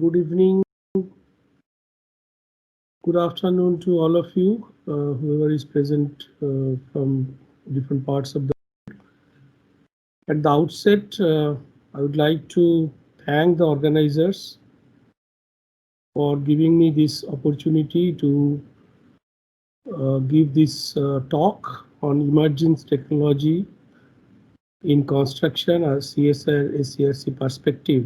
Good evening, good afternoon to all of you, whoever is present from different parts of the world. At the outset, I would like to thank the organizers for giving me this opportunity to give this talk on emerging technology in construction as CSR SCRC perspective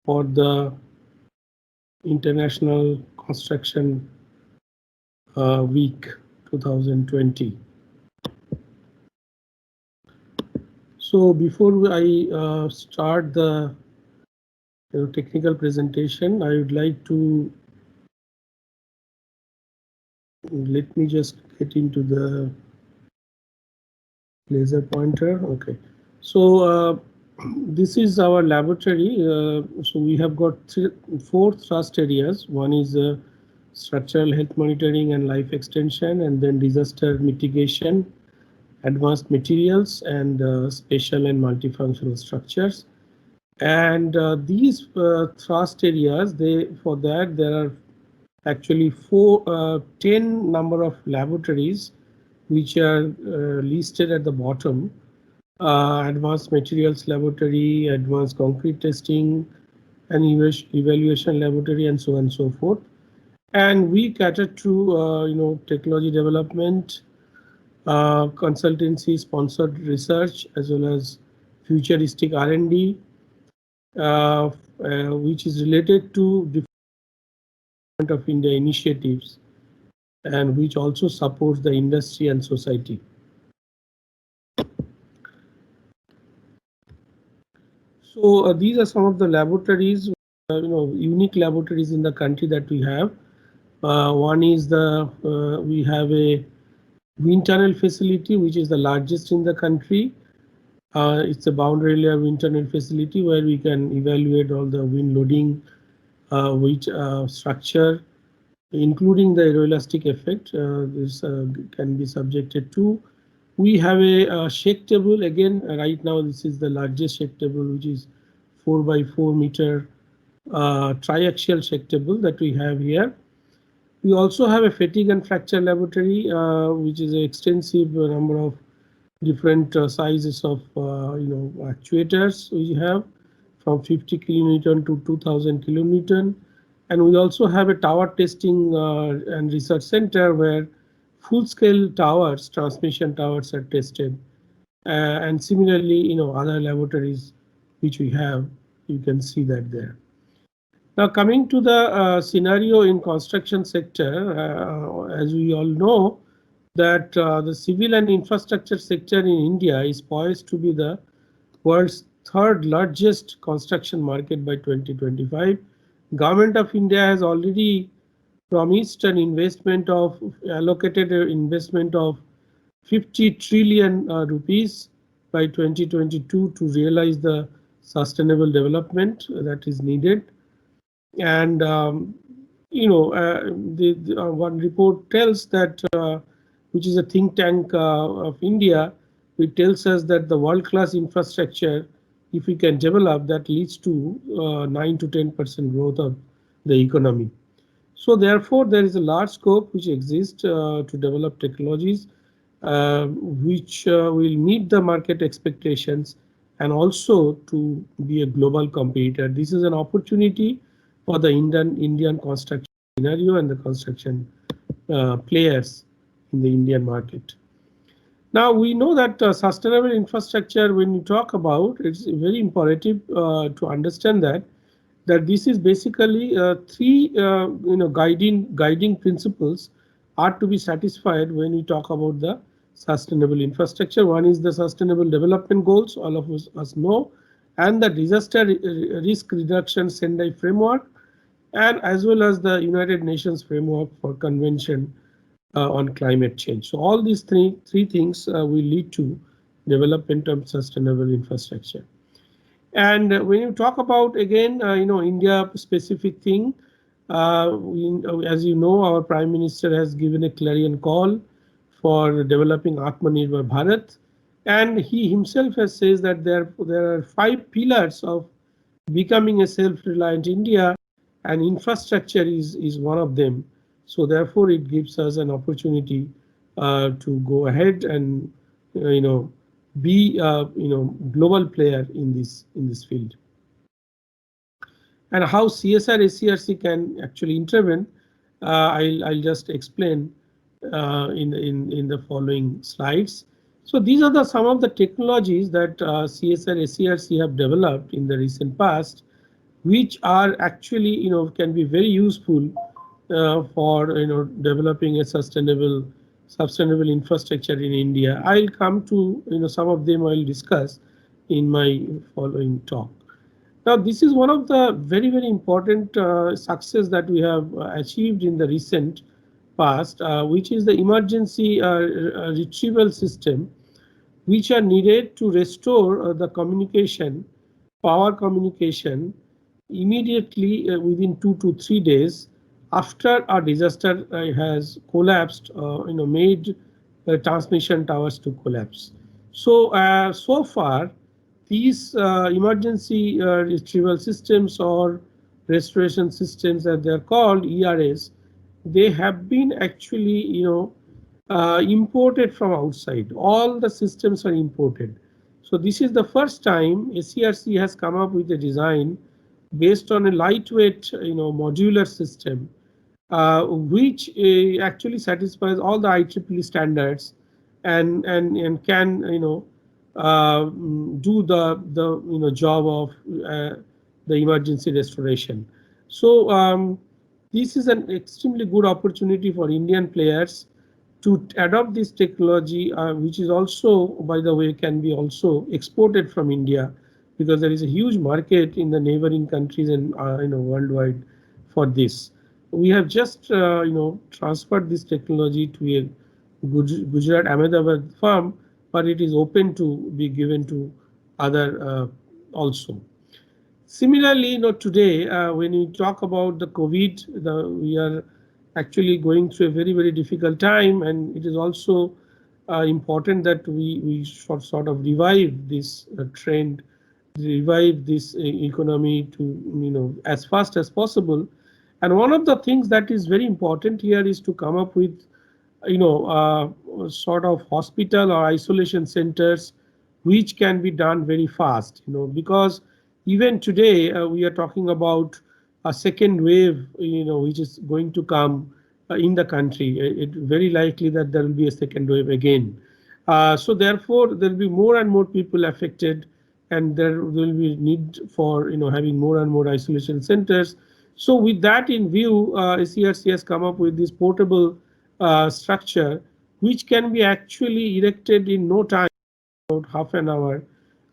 for the International Construction Week 2020. So before I start the technical presentation, I would like to let me just get into the laser pointer. Okay, so this is our laboratory. So we have got four thrust areas. One is structural health monitoring and life extension, and then disaster mitigation, advanced materials, and spatial and multifunctional structures. And these thrust areas, for that there are actually 10 number of laboratories which are listed at the bottom. Advanced materials laboratory, advanced concrete testing, and evaluation laboratory, and so on and so forth. And we cater to technology development, consultancy, sponsored research, as well as futuristic R&D, which is related to different of India initiatives, and which also supports the industry and society. So these are some of the laboratories, unique laboratories in the country that we have. One is we have a wind tunnel facility, which is the largest in the country. It's a boundary layer wind tunnel facility where we can evaluate all the wind loading, which structure, including the aeroelastic effect. This can be subjected to. We have a shake table. Again, right now this is the largest shake table, which is 4 by 4 meter triaxial shake table that we have here. We also have a fatigue and fracture laboratory, which is an extensive number of different sizes of actuators we have, from 50 kilonewton to 2000 kilonewton. And we also have a tower testing and research center where full-scale towers, transmission towers, are tested. And similarly, other laboratories which we have, you can see that there. Now, coming to the scenario in construction sector, as we all know, that the civil and infrastructure sector in India is poised to be the world's third largest construction market by 2025. Government of India has already promised an investment of allocated an investment of 50 trillion rupees by 2022 to realize the sustainable development that is needed. And one report tells that, which is a think tank of India, it tells us that the world-class infrastructure, if we can develop, that leads to 9 to 10% growth of the economy. So therefore, there is a large scope which exists to develop technologies which will meet the market expectations and also to be a global competitor. This is an opportunity for the Indian construction scenario and the construction players in the Indian market. Now we know that sustainable infrastructure, when you talk about, it's very imperative to understand that this is basically three guiding principles are to be satisfied when we talk about the sustainable infrastructure. One is the Sustainable Development Goals, all of us know, and the Disaster Risk Reduction Sendai Framework, and as well as the United Nations Framework for Convention on Climate Change. So all these three things will lead to development of sustainable infrastructure. And when you talk about, again, India specific thing, as you know, our Prime Minister has given a clarion call for developing Atmanirbhar Bharat, and he himself has says that there are 5 pillars of becoming a self-reliant India, and infrastructure is one of them. So therefore, it gives us an opportunity to go ahead and be global player in this field. And how CSR SCRC can actually intervene, I'll just explain in the following slides. So these are some of the technologies that CSR SCRC have developed in the recent past, which are actually can be very useful for developing a sustainable infrastructure in India. I'll come to some of them I'll discuss in my following talk. Now, this is one of the very important success that we have achieved in the recent past, which is the emergency retrieval system, which are needed to restore the communication, power communication, immediately within 2 to 3 days after a disaster has collapsed, made transmission towers to collapse. So so far, these emergency retrieval systems or restoration systems, as they are called, ERS, they have been actually imported from outside. All the systems are imported. So this is the first time SCRC has come up with a design based on a lightweight modular system, which actually satisfies all the IEEE standards and can do the job of the emergency restoration. So this is an extremely good opportunity for Indian players to adopt this technology, which is also, by the way, can be also exported from India, because there is a huge market in the neighboring countries and worldwide for this. We have just transferred this technology to a Gujarat Ahmedabad firm, but it is open to be given to other also. Similarly, today when we talk about the COVID, we are actually going through a very difficult time, and it is also important that we should sort of revive this trend, revive this economy to as fast as possible. And one of the things that is very important here is to come up with sort of hospital or isolation centers which can be done very fast, because even today we are talking about a second wave which is going to come in the country. It very likely that there will be a second wave again. So therefore there will be more and more people affected, and there will be need for having more and more isolation centers. So with that in view, SCRC has come up with this portable structure, which can be actually erected in no time, about half an hour,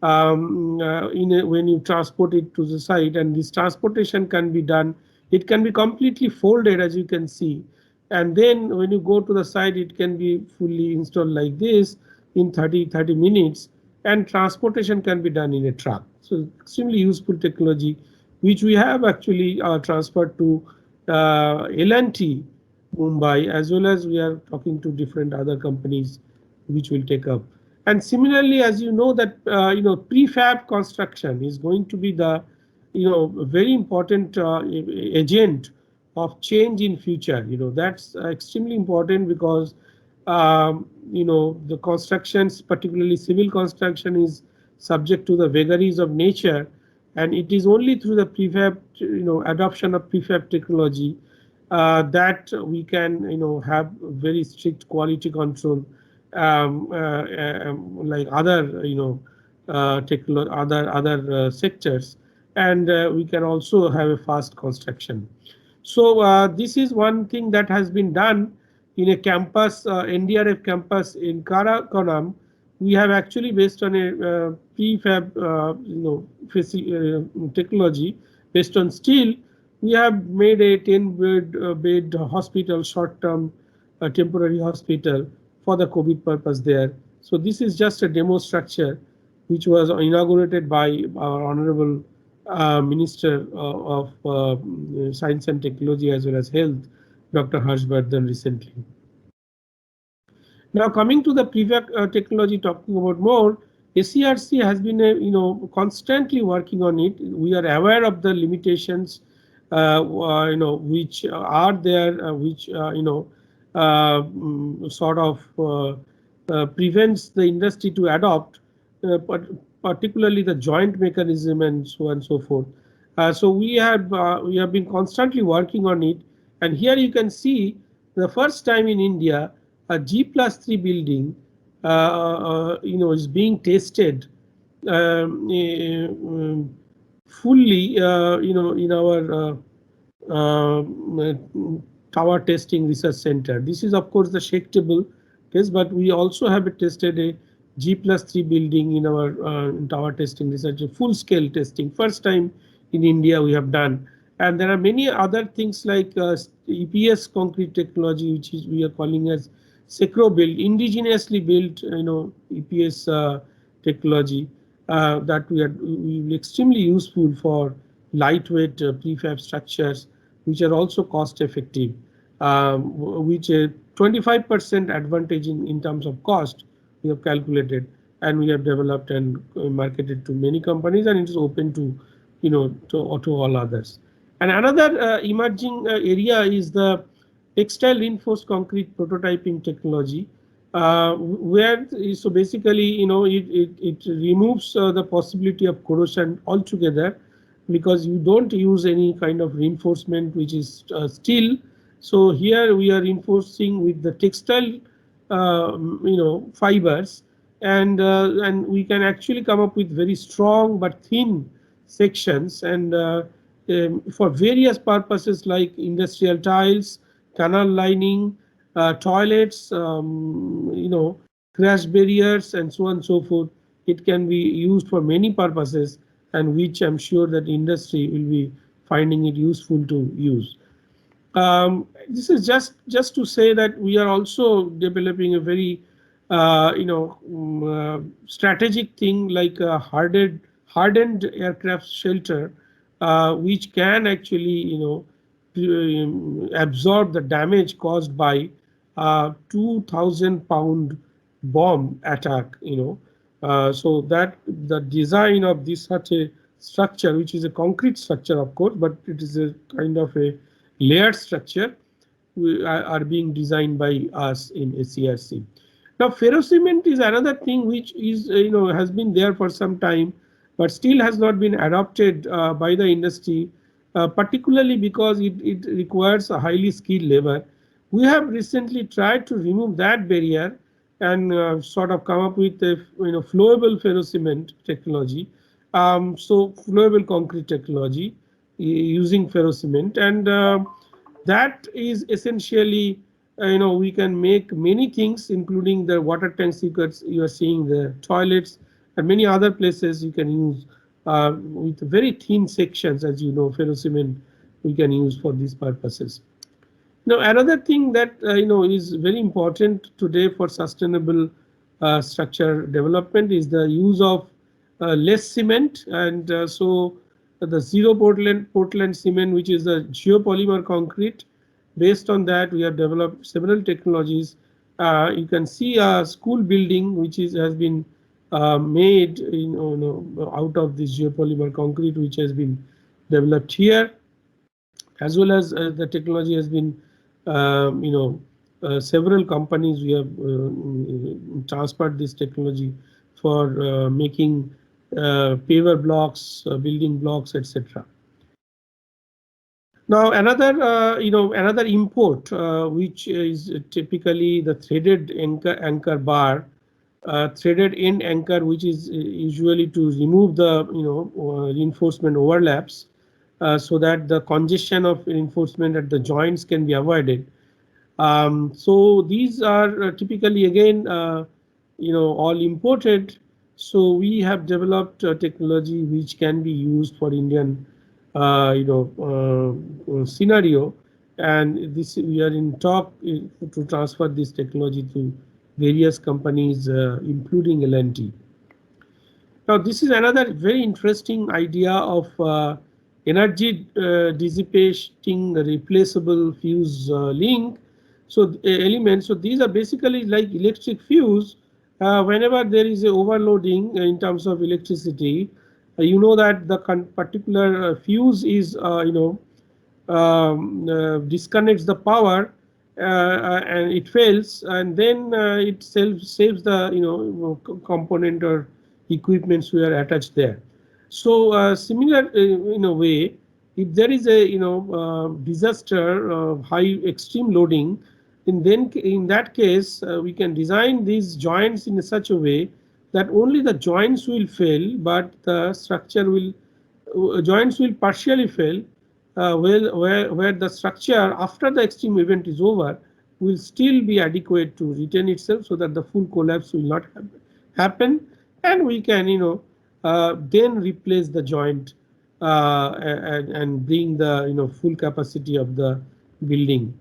when you transport it to the site. And this transportation can be done, it can be completely folded, as you can see, and then when you go to the site, it can be fully installed like this in 30 minutes, and transportation can be done in a truck. So extremely useful technology, which we have actually transferred to L&T Mumbai, as well as we are talking to different other companies which will take up. And similarly, as you know that prefab construction is going to be the very important agent of change in future. That's extremely important, because the constructions, particularly civil construction, is subject to the vagaries of nature, and it is only through the prefab adoption of prefab technology that we can have very strict quality control, like other other sectors, and we can also have a fast construction. So this is one thing that has been done in a campus, NDRF campus in Karakoram. We have actually, based on a prefab technology based on steel, we have made a 10-bed hospital, short-term temporary hospital for the COVID purpose there. So this is just a demo structure which was inaugurated by our Honorable Minister of Science and Technology as well as Health, Dr. Harshvardhan, recently. Now coming to the prefab technology, talking about more, SERC has been constantly working on it. We are aware of the limitations which are there, which sort of prevents the industry to adopt, but particularly the joint mechanism and so on and so forth. So we have been constantly working on it, and here you can see the first time in India a G+3 building is being tested fully in our tower testing research center. This is of course the shake table test, but we also have tested a G+3 building in our tower testing research, full scale testing. First time in India we have done. And there are many other things like EPS concrete technology, which is we are calling as secro build, indigenously built EPS technology that we extremely useful for lightweight prefab structures, which are also cost effective, which 25% advantage in terms of cost we have calculated, and we have developed and marketed to many companies, and it is open to to all others. And another emerging area is the textile reinforced concrete prototyping technology, where so basically it removes the possibility of corrosion altogether, because you don't use any kind of reinforcement which is steel. So here we are reinforcing with the textile fibers, and we can actually come up with very strong but thin sections, and for various purposes like industrial tiles, canal lining, toilets, crash barriers, and so on and so forth. It can be used for many purposes, and which I'm sure that industry will be finding it useful to use. This is just to say that we are also developing a very strategic thing like a hardened aircraft shelter, which can actually absorb the damage caused by 2,000-pound bomb attack. So that the design of this such a structure, which is a concrete structure of course, but it is a kind of a layered structure, are being designed by us in SERC. Now ferrocement is another thing which is has been there for some time, but still has not been adopted by the industry, particularly because it requires a highly skilled labor. We have recently tried to remove that barrier and sort of come up with a flowable ferrocement technology, so flowable concrete technology using ferrocement, and that is essentially we can make many things, including the water tanks you are seeing, the toilets, and many other places you can use with very thin sections. As you know, ferrocement we can use for these purposes. Now another thing that is very important today for sustainable structure development is the use of less cement, and so the zero Portland cement, which is a geopolymer concrete. Based on that, we have developed several technologies. You can see a school building which has been made out of this geopolymer concrete, which has been developed here, as well as the technology has been several companies we have transferred this technology for making paver blocks, building blocks, etc. Now another import which is typically the threaded anchor bar, threaded end anchor, which is usually to remove the reinforcement overlaps, so that the congestion of reinforcement at the joints can be avoided. So these are typically again all imported. So we have developed a technology which can be used for Indian scenario, and this we are in talk to transfer this technology to various companies, including L&T. Now this is another very interesting idea of energy dissipating replaceable fuse link. So elements. So these are basically like electric fuse, whenever there is a overloading in terms of electricity, you know that the particular fuse is disconnects the power, and it fails, and then it saves the component or equipments we are attached there. So similar in a way, if there is a disaster, high extreme loading, in that case we can design these joints in such a way that only the joints will fail, but the structure will joints will partially fail, where the structure after the extreme event is over will still be adequate to retain itself, so that the full collapse will not happen, and we can then replace the joint and bring the full capacity of the building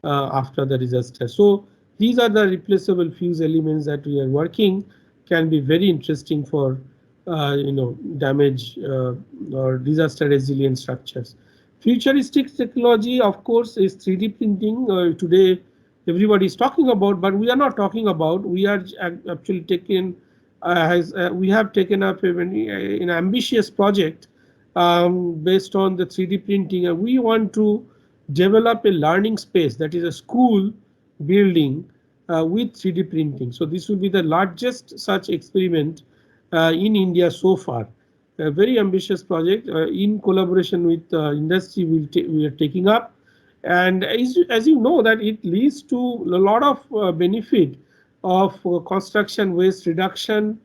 after the disaster. So these are the replaceable fuse elements that we are working, can be very interesting for damage or disaster resilient structures. Futuristic technology, of course, is 3D printing. Today everybody is talking about, but we are not talking about. We are actually taking we have taken up an ambitious project based on the 3D printing, and we want to develop a learning space, that is a school building with 3D printing. So this will be the largest such experiment in India so far. A very ambitious project in collaboration with industry we are taking up, and as you know that it leads to a lot of benefit of construction waste reduction,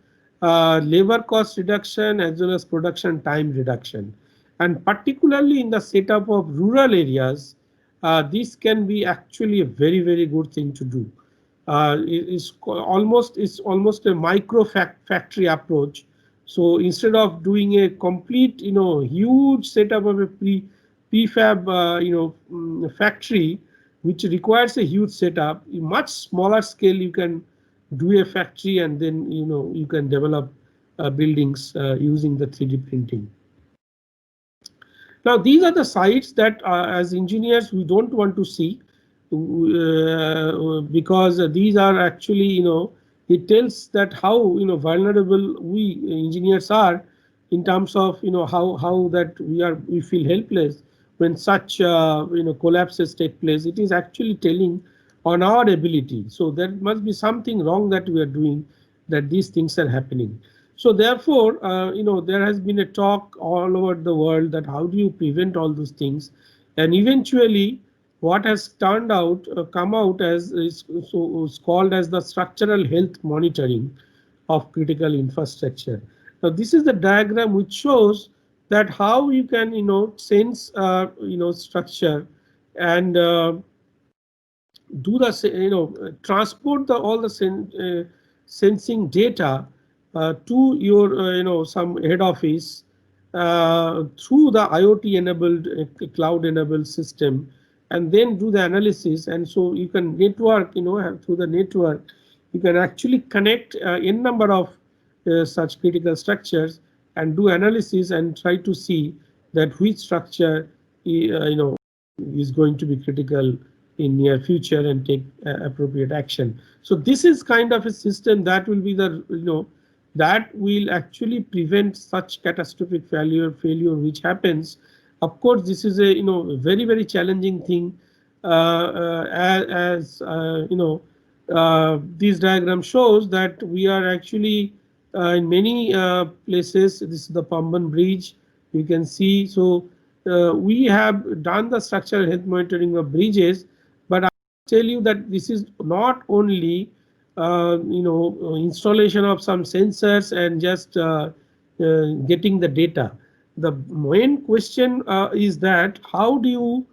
labor cost reduction, as well as production time reduction, and particularly in the setup of rural areas, this can be actually a very good thing to do. It's almost a micro factory approach. So instead of doing a complete huge setup of a prefab factory, which requires a huge setup, in much smaller scale you can do a factory, and then you can develop buildings using the 3D printing. Now these are the sites that as engineers we don't want to see, because these are actually it tells that how vulnerable we engineers are, in terms of how that we feel helpless when such collapses take place. It is actually telling on our ability. So there must be something wrong that we are doing, that these things are happening. So therefore there has been a talk all over the world that how do you prevent all those things, and eventually what has turned out come out as is called as the structural health monitoring of critical infrastructure. Now this is the diagram which shows that how you can sense structure, and do the transport all the sensing data to your some head office through the IoT enabled cloud enabled system, and then do the analysis. And so you can network through the network you can actually connect n number of such critical structures and do analysis and try to see that which structure is going to be critical in near future and take appropriate action. So this is kind of a system that will be the that will actually prevent such catastrophic failure which happens. Of course this is a very challenging thing, as this diagram shows that we are actually in many places. This is the Pamban Bridge, you can see. So we have done the structural health monitoring of bridges, but I tell you that this is not only installation of some sensors and just getting the data. The main question is that how do you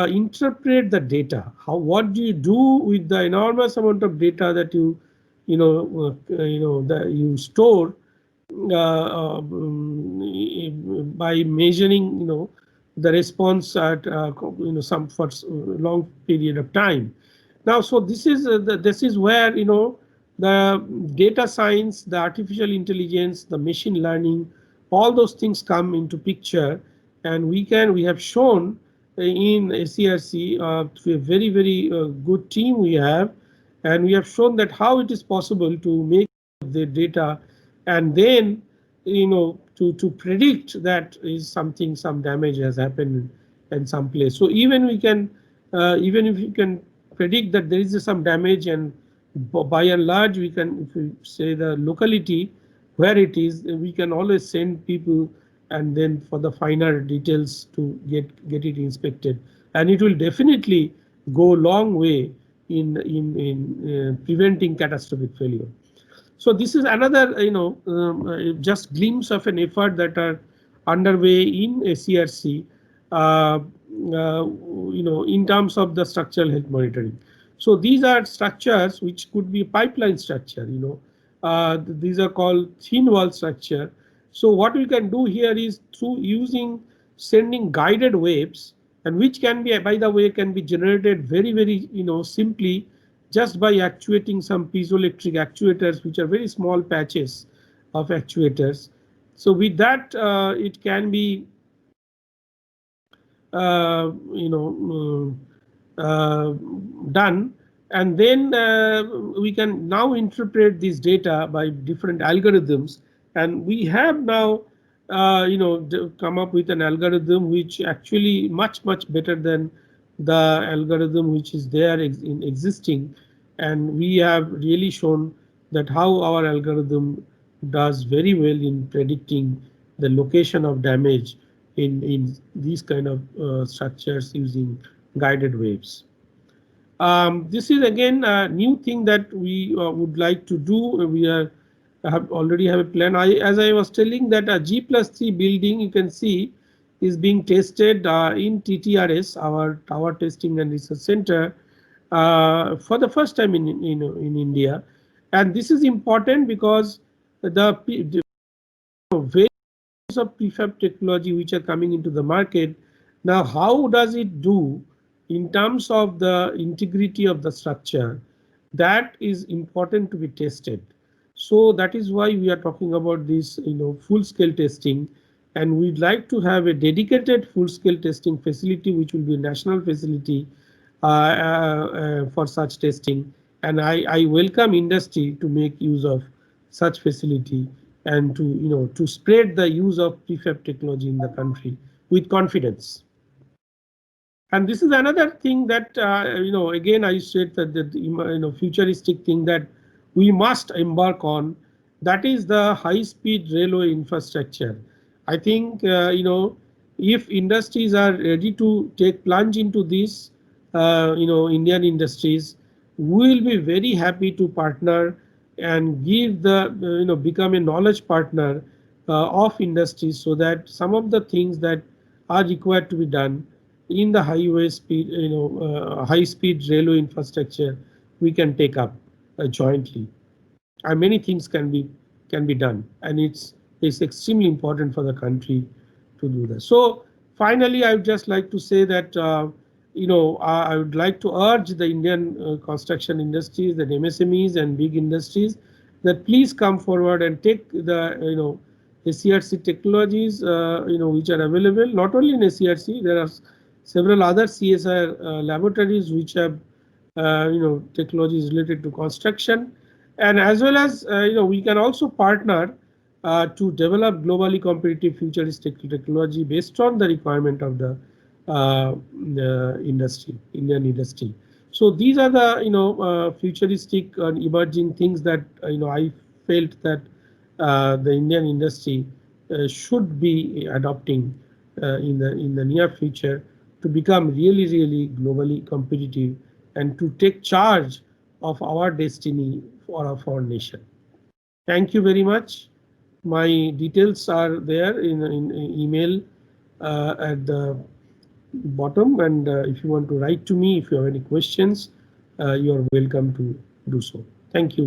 interpret the data? What do you do with the enormous amount of data that that you store by measuring the response at some for long period of time. Now so this is where the data science, the artificial intelligence, the machine learning, all those things come into picture, and we have shown in SERC through a very good team we have, and we have shown that how it is possible to make the data, and then to predict that is something, some damage has happened in some place. So even we can even if you can predict that there is some damage, and by and large we can, if we say the locality where it is, we can always send people and then for the finer details to get it inspected, and it will definitely go a long way in preventing catastrophic failure. So this is another just glimpse of an effort that are underway in SERC in terms of the structural health monitoring. So these are structures which could be pipeline structure, these are called thin wall structure. So what we can do here is through using sending guided waves, and which can be, by the way, can be generated very simply just by actuating some piezoelectric actuators, which are very small patches of actuators. So with that it can be uh, you know done, and then we can now interpret this data by different algorithms, and we have now come up with an algorithm which actually much better than the algorithm which is there in existing, and we have really shown that how our algorithm does very well in predicting the location of damage in these kind of structures using guided waves. This is again a new thing that we would like to do. We are already have a plan. As I was telling, that a G+3 building, you can see, is being tested in TTRS, our Tower Testing and Research Center, for the first time in India, and this is important because the of prefab technology which are coming into the market. Now, how does it do in terms of the integrity of the structure? That is important to be tested. So that is why we are talking about this, full scale testing, and we'd like to have a dedicated full scale testing facility, which will be a national facility for such testing. And I welcome industry to make use of such facility, and to spread the use of prefab technology in the country with confidence. And this is another thing that again I said that the futuristic thing that we must embark on, that is the high speed railway infrastructure. I think if industries are ready to take plunge into this, Indian industries will be very happy to partner and give the become a knowledge partner of industries, so that some of the things that are required to be done in the highway speed, high speed railway infrastructure, we can take up jointly, and many things can be done, and it's extremely important for the country to do that. So finally, I would just like to say that I would like to urge the Indian construction industries, the MSMEs and big industries, that please come forward and take the SERC technologies which are available. Not only in SERC, there are several other CSR laboratories which have technologies related to construction, and as well as we can also partner to develop globally competitive futuristic technology based on the requirement of the industry, Indian industry. So these are the futuristic and emerging things that I felt that the Indian industry should be adopting in the near future, to become really globally competitive and to take charge of our destiny for our nation. Thank you very much. My details are there in email at the bottom, and if you want to write to me, if you have any questions, you are welcome to do so. Thank you.